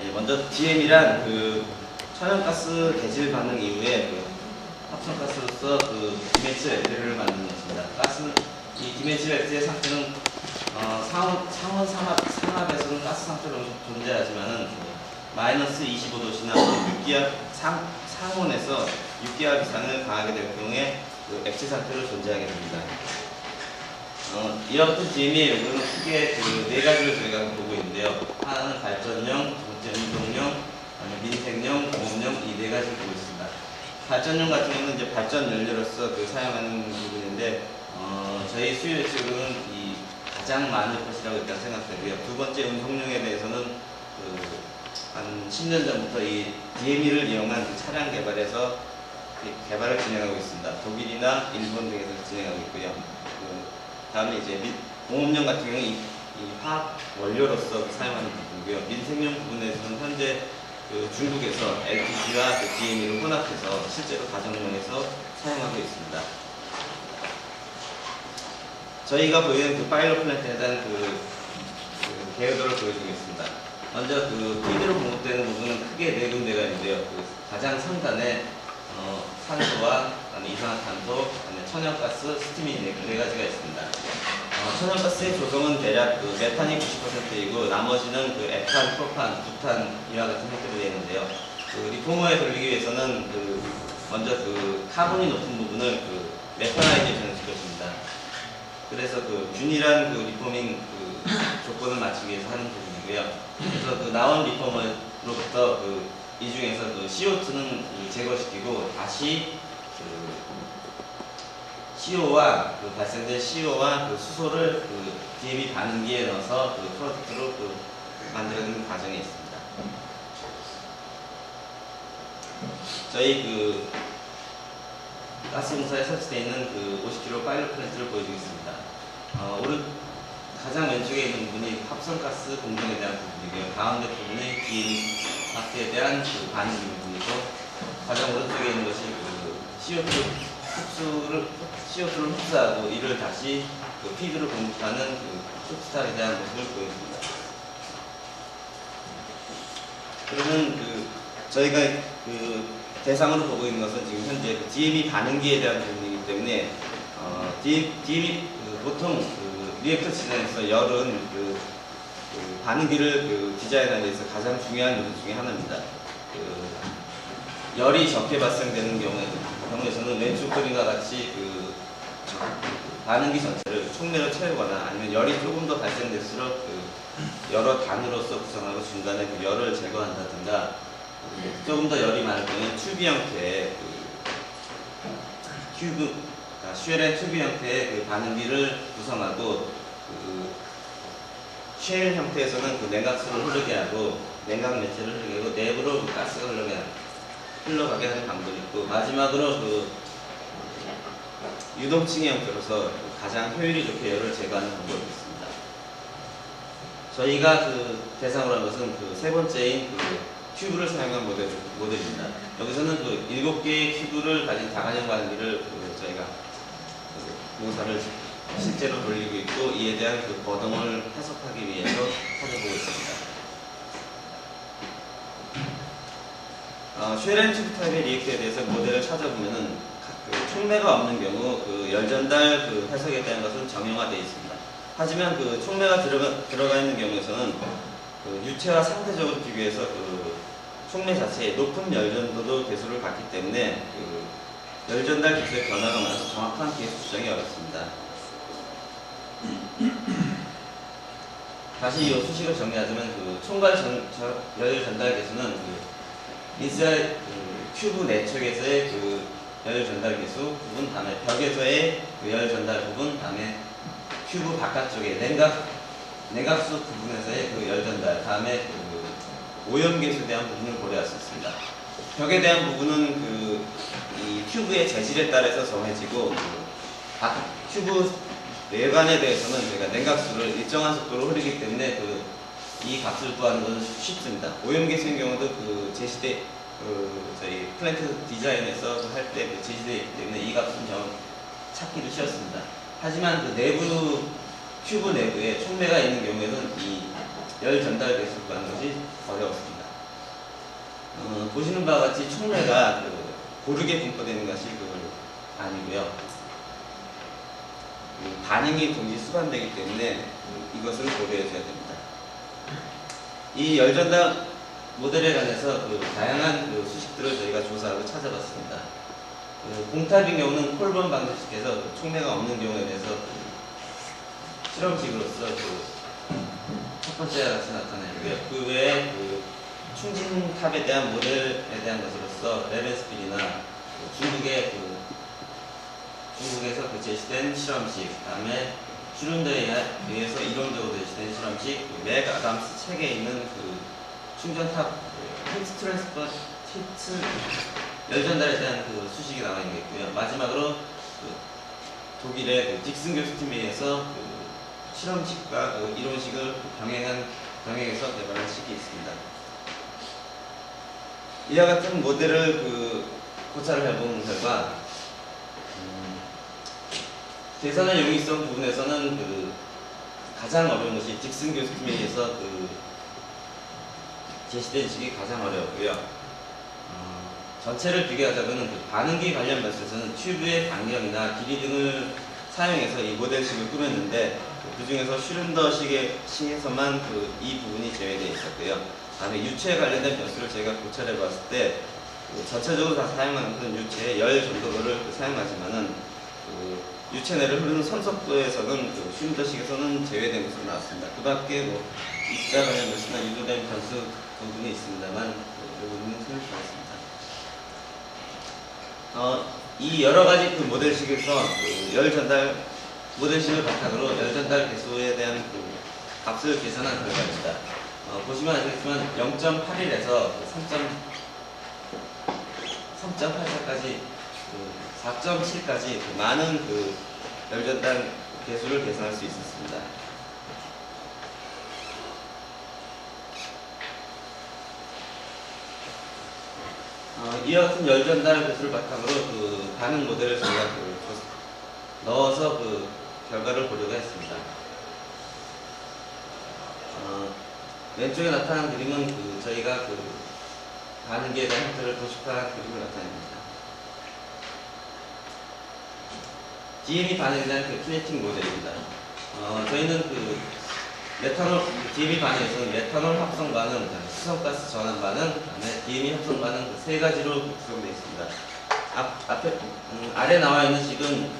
예, 먼저 DM이란 그 천연가스 개질 반응 이후에 그 합성가스로서 그 디메틸 만드는 것입니다. 가스는 이 디메틸의 상태는 상온 삼합에서는 가스 상태로 존재하지만은 마이너스 25도씨나 6기압 상온에서 6기압 이상을 가하게 될 경우에 그 액체 상태로 존재하게 됩니다. 이와 같은 DM의 요구는 크게 그 네 가지를 저희가 보고 있는데요. 하나는 발전용, 두 번째 운동용, 민생용, 공업용 이 네 가지를 보고 있습니다. 발전용 같은 경우는 이제 발전 연료로서 그 사용하는 부분인데 저희 수요 예측은 이 가장 많을 것이라고 일단 생각되고요. 두 번째 운송용에 대해서는 한 10년 전부터 이 DME를 이용한 그 차량 개발에서 개발을 진행하고 있습니다. 독일이나 일본 등에서 진행하고 있고요. 다음에 이제 공업용 같은 경우는 이 화학 원료로서 사용하는 부분이고요. 민생용 부분에서는 현재 그 중국에서 LPG와 그 DME를 혼합해서 실제로 가정용에서 사용하고 있습니다. 저희가 보이는 그 파일럿 플랜트에 대한 그 개요도를 보여주겠습니다. 먼저 그 피드로 공급되는 부분은 크게 네 군데가 있는데요. 그 가장 상단에 산소와 이산화탄소, 천연가스, 스팀이 네 가지가 있습니다. 천연가스의 조성은 대략 그 메탄이 90%이고 나머지는 그 에탄, 프로판, 부탄 이와 같은 형태로 되어 있는데요. 그 리포머에 돌리기 위해서는 먼저 그 카본이 높은 부분을 그 메탄라이제이션을 시켜줍니다. 그래서 그 균일한 그 리포밍 조건을 맞추기 위해서 하는 부분이고요. 그래서 그 나온 리포머로부터 이 중에서 그 CO2는 제거시키고 다시 CO와 발생된 CO와 수소를 DME 반응기에 넣어서 프로덕트로 만들어내는 과정이 있습니다. 저희 가스공사에 설치되어 있는 50kg 파일럿 플랜트를 보여주겠습니다. 가장 왼쪽에 있는 부분이 합성가스 공정에 대한 부분이고요. 가운데 부분이 DME 파트에 대한 반응기 부분이고, 가장 오른쪽에 있는 것이 CO2를 흡수하고 이를 다시 피드로 공급하는 쇼트스탑에 대한 모습을 보여줍니다. 그러면 저희가 대상으로 보고 있는 것은 지금 현재 DME 반응기에 대한 부분이기 때문에 DME 보통 리액터 진행에서 열은 반응기를 디자인하기 위해서 가장 중요한 요소 중에 하나입니다. 열이 적게 발생되는 경우에서는 왼쪽 그림과 같이 반응기 전체를 촉매로 채우거나 아니면 열이 조금 더 발생될수록 여러 단으로서 구성하고 중간에 열을 제거한다든가, 조금 더 열이 많을 경우에 튜브 형태의 쉘앤 튜브 형태의 반응기를 구성하고, 쉘 형태에서는 냉각수를 흐르게 하고 냉각 매체를 흐르게 하고 내부로 가스가 흘러가게 하는 방법이 있고, 마지막으로 유동층의 형태로서 가장 효율이 좋게 열을 제거하는 방법이 있습니다. 저희가 대상으로 한 것은 세 번째인 튜브를 사용한 모델입니다. 여기서는 7개의 튜브를 가진 다관형 반응기를 저희가 공사를 실제로 돌리고 있고, 이에 대한 거동을 해석하기 위해서 찾아보고 있습니다. 쉘앤 튜브 타입의 리액터에 대해서 모델을 찾아보면은 촉매가 없는 경우 열 전달 해석에 대한 것은 정형화되어 있습니다. 하지만 촉매가 들어가 있는 경우에서는 유체와 상대적으로 비교해서 촉매 자체에 높은 열 전도도 개수를 갖기 때문에 열 전달 개수의 변화가 많아서 정확한 개수 추정이 어렵습니다. 다시 이 수식을 정리하자면 총괄 열 전달 개수는 인사이드 튜브 내측에서의 열 전달 개수 부분, 다음에 벽에서의 열 전달 부분, 다음에 튜브 바깥쪽에 냉각수 부분에서의 열 전달, 다음에 오염 개수에 대한 부분을 고려할 수 있습니다. 벽에 대한 부분은 이 튜브의 재질에 따라서 정해지고, 튜브 외관에 대해서는 저희가 냉각수를 일정한 속도로 흐르기 때문에 이 값을 구하는 것은 쉽습니다. 오염 개수인 경우도 저희 플랜트 디자인에서 할 때 제시되어 있기 때문에 이 값은 찾기도 쉬웠습니다. 하지만 내부 튜브 내부에 촉매가 있는 경우에는 이 열 전달 개수를 구하는 것이 어려웠습니다. 보시는 바와 같이 촉매가 고르게 분포되는 것이 아니고요. 반응이 동시 수반되기 때문에 이것을 고려해 줘야 됩니다. 이 열전달 모델에 관해서 다양한 수식들을 저희가 조사하고 찾아봤습니다. 공탑인 경우는 콜본 방정식에서 촉매가 없는 경우에 대해서 실험식으로서 첫 번째와 같이 나타내고요. 그 외에 충진탑에 대한 모델에 대한 것으로서 레벤스필이나 중국에서 제시된 실험식, 그다음에 슈룬더에 의해서 이론적으로 제시된 실험식, 맥 아담스 책에 있는 충전탑 히트 트랜스퍼 히트 열전달에 대한 수식이 나와 있는 게 있고요. 마지막으로 독일의 딕슨 교수팀에 의해서 실험식과 이론식을 병행해서 개발한 식이 있습니다. 이와 같은 모델을 고찰을 해본 결과 계산의 용이성 부분에서는 가장 어려운 것이 딕슨 교수팀에 의해서 제시된 식이 가장 어려웠고요. 전체를 비교하자면 반응기 관련 면에서는 튜브의 반경이나 길이 등을 사용해서 이 모델식을 꾸몄는데 그 중에서 슈룬더식에서만 이 부분이 제외되어 있었고요. 다음에 유체에 관련된 변수를 저희가 고찰해 봤을 때 전체적으로 다 사용하는 유체의 열 전도를 사용하지만은 유체 내를 흐르는 선속도에서는 슈룬더식에서는 제외된 것으로 나왔습니다. 그 밖에 입자 관련 변수나 유도된 변수 부분이 있습니다만 이 부분은 생략하겠습니다. 이 여러 가지 모델식에서 열 전달 모델식을 바탕으로 열 전달 개수에 대한 값을 계산한 결과입니다. 보시면 아시겠지만 0.81에서 3.84까지 4.7까지 많은 열 전달 개수를 계산할 수 있었습니다. 이와 같은 열 전달 개수를 바탕으로 반응 모델을 저희가 넣어서 결과를 보려고 했습니다. 왼쪽에 나타난 그림은 저희가 반응기에 대한 형태를 도식화한 그림을 나타냅니다. DME 반응에 대한 키네틱 모델입니다. 저희는 DME 반응에서는 메탄올 합성 반응, 수성가스 전환 반응, 그다음에 DME 합성 반응 세 가지로 구성되어 있습니다. 아래 나와 있는 식은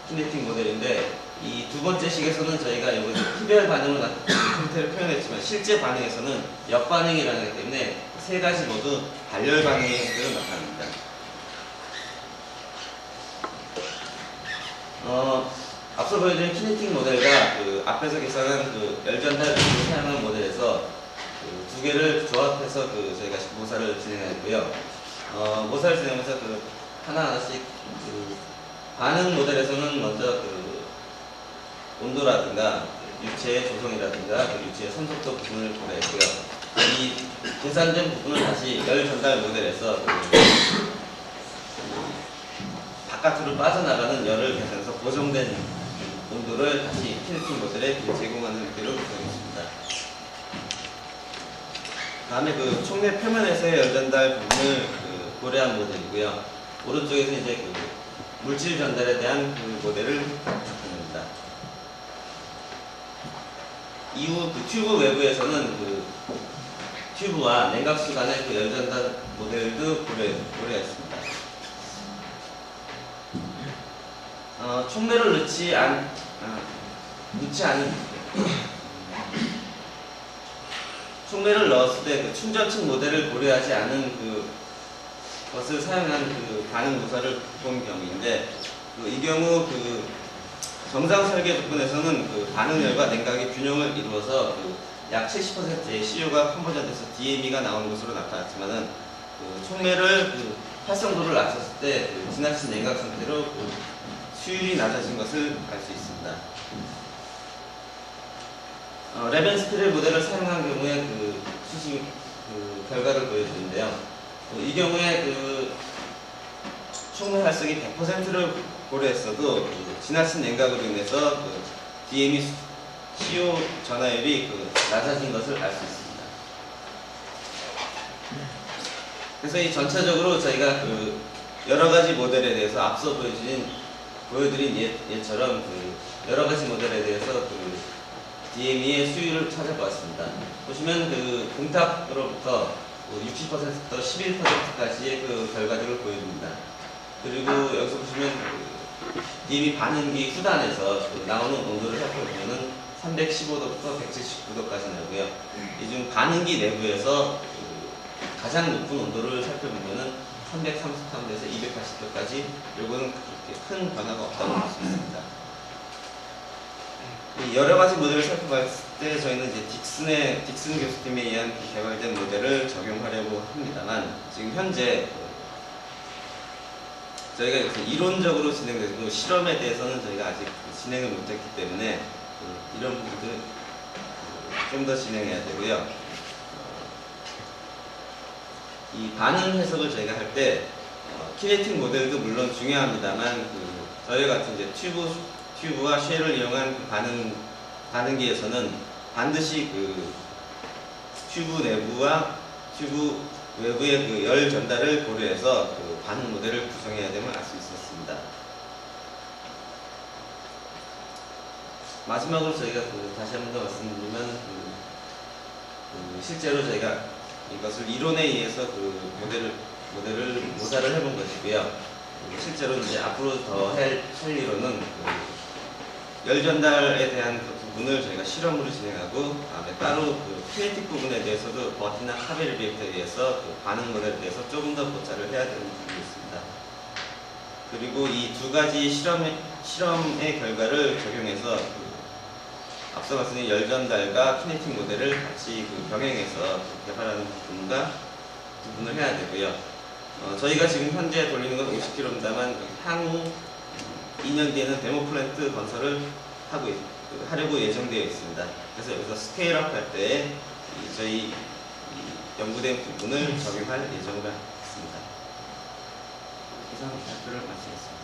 키네틱 모델인데 이 두 번째 식에서는 저희가 여기 피별 반응을 형태를 표현했지만 실제 반응에서는 역반응이라는 것 때문에 세 가지 모두 발열 반응의 형태로 나타납니다. 앞서 보여드린 키네틱 모델과 앞에서 계산한 열전달을 사용한 모델에서 두 개를 조합해서 저희가 모사를 진행했고요. 모사를 진행하면서 하나하나씩 반응 모델에서는 먼저 온도라든가 유체의 조성이라든가 유체의 선속도 부분을 고려했고요. 이 계산된 부분을 다시 열 전달 모델에서 바깥으로 빠져나가는 열을 계산해서 고정된 온도를 다시 키네틱 모델에 제공하는 형태로 구성했습니다. 다음에 촉매 표면에서의 열 전달 부분을 고려한 모델이고요. 오른쪽에서 이제 물질 전달에 대한 모델을 나타냅니다. 이후 튜브 외부에서는 튜브와 냉각수 간의 열 전달 모델도 고려했습니다. 촉매를 넣지 않은 촉매를 넣었을 때 충전층 모델을 고려하지 않은 것을 사용한 반응 모사를 본 경우인데 이 경우 정상 설계 조건에서는 반응열과 냉각의 균형을 이루어서 약 70%의 CO가 컨버전돼서 DME가 나오는 것으로 나타났지만은 촉매를 활성도를 낮췄을 때 지나친 냉각 상태로 수율이 낮아진 것을 알 수 있습니다. 레벤스피렐 모델을 사용한 경우에 수식 결과를 보여드리는데요. 이 경우에 촉매 활성이 100%를 고려했어도 지나친 냉각으로 인해서 DME CO 전하율이 낮아진 것을 알 수 있습니다. 그래서 이 전체적으로 저희가 그 여러 가지 모델에 대해서 앞서 보여드린 예처럼 그 여러 가지 모델에 대해서 그 DME의 수율을 찾아보았습니다. 보시면 그 공탑으로부터 60%부터 11%까지의 그 결과들을 보여줍니다. 그리고 여기서 보시면 그 DME 반응기 후단에서 그 나오는 온도를 살펴보면은 315도부터 179도까지 나오고요. 이 중 반응기 내부에서 그 가장 높은 온도를 살펴보면은 333도에서 280도까지 요거는 그렇게 큰 변화가 없다고 볼 수 있습니다. 이 여러 가지 모델을 살펴봤을 때 저희는 이제 딕슨 교수팀에 의한 개발된 모델을 적용하려고 합니다만 지금 현재 저희가 이론적으로 진행되고 실험에 대해서는 저희가 아직 진행을 못했기 때문에 이런 부분들은 좀 더 진행해야 되고요. 이 반응 해석을 저희가 할 때 키네틱 모델도 물론 중요합니다만 저희 같은 이제 튜브와 쉘을 이용한 그 반응기에서는 반드시 그 튜브 내부와 튜브 외부의 그 열 전달을 고려해서 그 반응 모델을 구성해야 됨을 알 수 있었습니다. 마지막으로 저희가 다시 한 번 더 말씀드리면 실제로 저희가 이것을 이론에 의해서 그 모델을 모사를 해본 것이고요. 실제로 이제 앞으로 더 할 일로는 열 전달에 대한 그 부분을 저희가 실험으로 진행하고 다음에 따로 그 키네틱 부분에 대해서도 버티나 카베르 리액터에 의해서 그 반응 모델에 대해서 조금 더 고찰을 해야 되는 부분이 있습니다. 그리고 이 두 가지 실험의 결과를 적용해서 앞서 말씀드린 열 전달과 키네틱 모델을 같이 병행해서 개발하는 부분을 해야 되고요. 저희가 지금 현재 돌리는 건 50km입니다만 향후 2년 뒤에는 데모 플랜트 건설을 하려고 예정되어 있습니다. 그래서 여기서 스케일업 할 때 저희 연구된 부분을 적용할 예정을 했습니다. 이상 발표를 마치겠습니다.